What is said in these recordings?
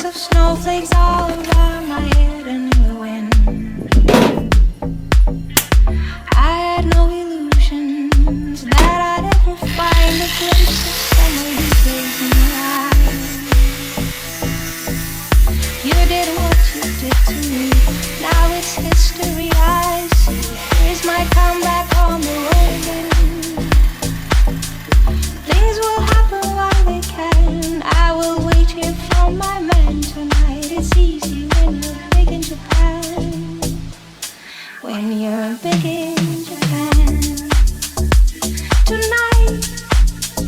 of snowflakes all around my head and in the wind. I had no illusions that I'd ever find a glimpse of summer days in your eyes. You did what you did to me, now it's history. I see, here's my comeback on the road again. Things will happen while they can. I will wait here for my man tonight. It's easy when you're big in Japan. When you're big in Japan. Tonight,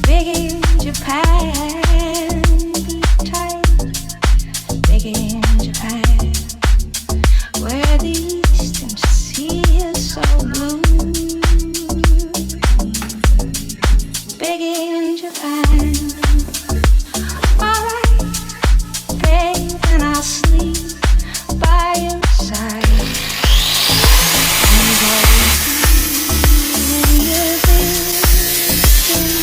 big in Japan. Be tight, big in Japan. Where the eastern sea is so blue. Big in Japan. Alright, babe, and I'll sleep by your side. I'm going to when you're big in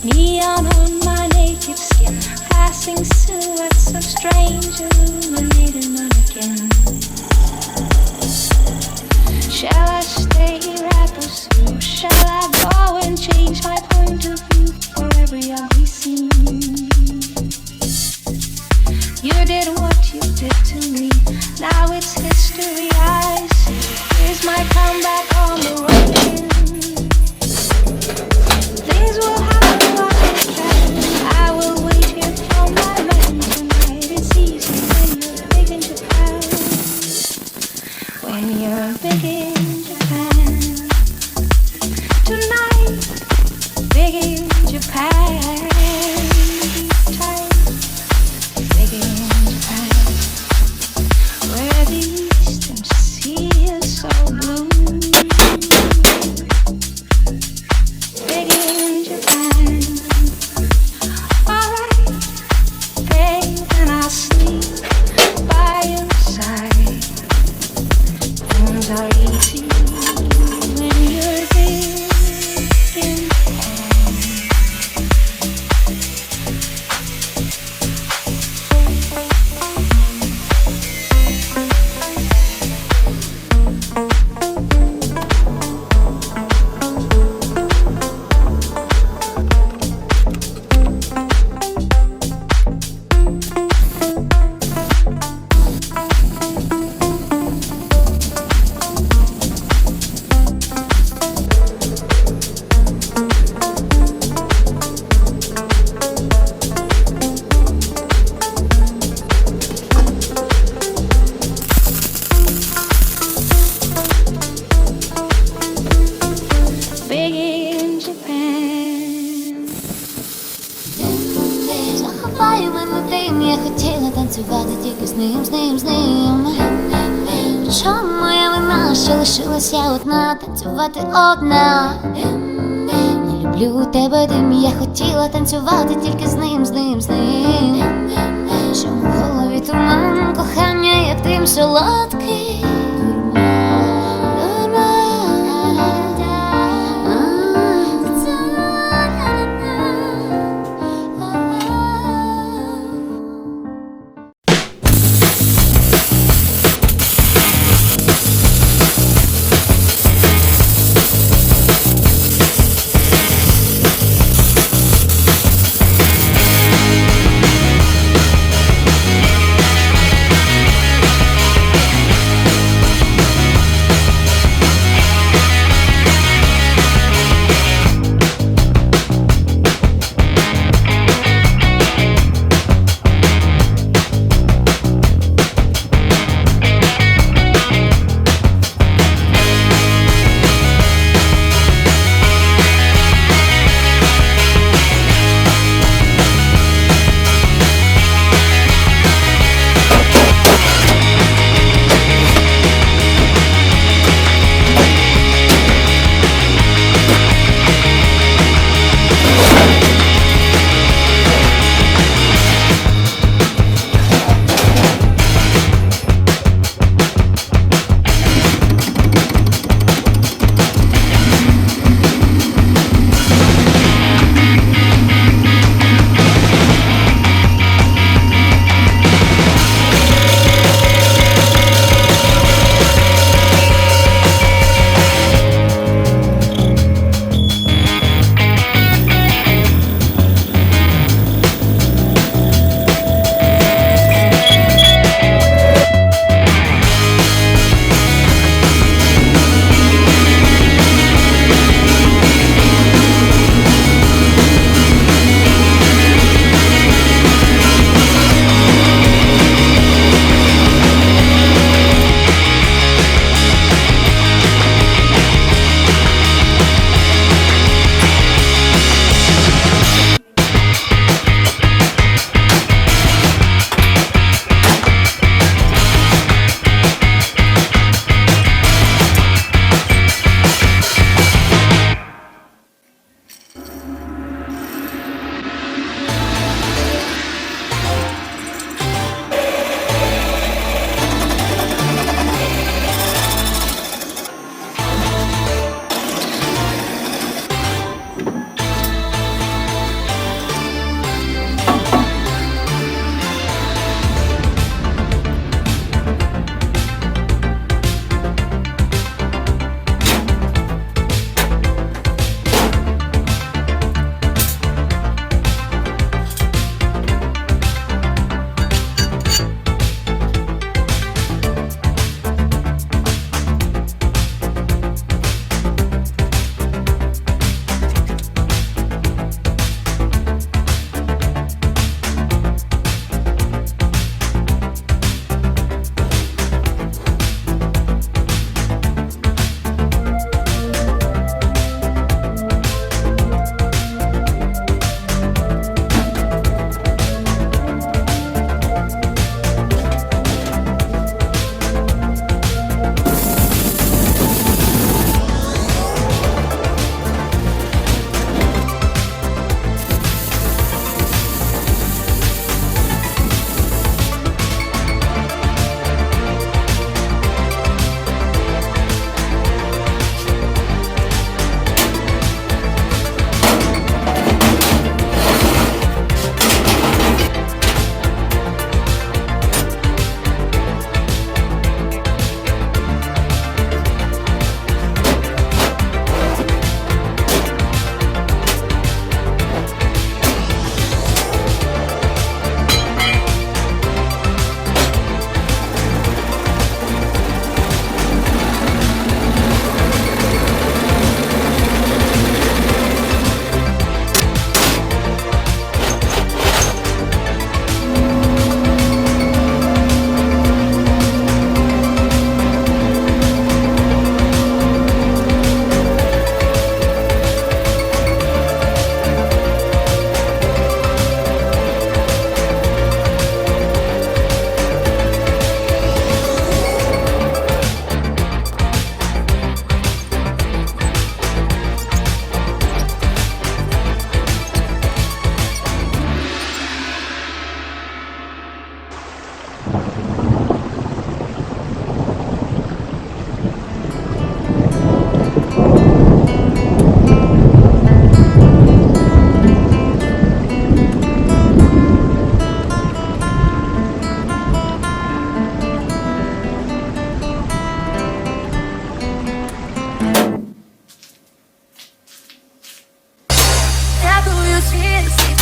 neon on my naked skin, passing silhouettes of strange illuminated mannequins. Shall I stay here at the zoo? Shall I go and change my point of view for every ugly scene? You did what you did to me, now it's history. I see, here's my comeback on the road again. Things will happen while they can. I will wait here for my man tonight. It's easy when you're big in Japan. When you're big in Japan. Tonight, big in Japan. Tight, big in Japan. Where the eastern sea is so blue. Big in Japan. Alright, babe, and I'll sleep by your side. Things are easy when you're big in Japan. Big in Japan. Захопаю мене дим, я хотіла танцювати тільки з ним, з ним, з ним. Чому моя вина, що лишилась я одна, танцювати одна. Не люблю тебе дим, я хотіла танцювати тільки з ним, з ним, з ним. Чому в голові туман, кохання, як дим солодкий.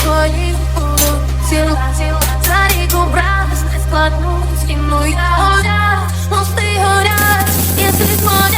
твоих буду сила за реку брат, складную скину я горя, мосты горят, если смотрят.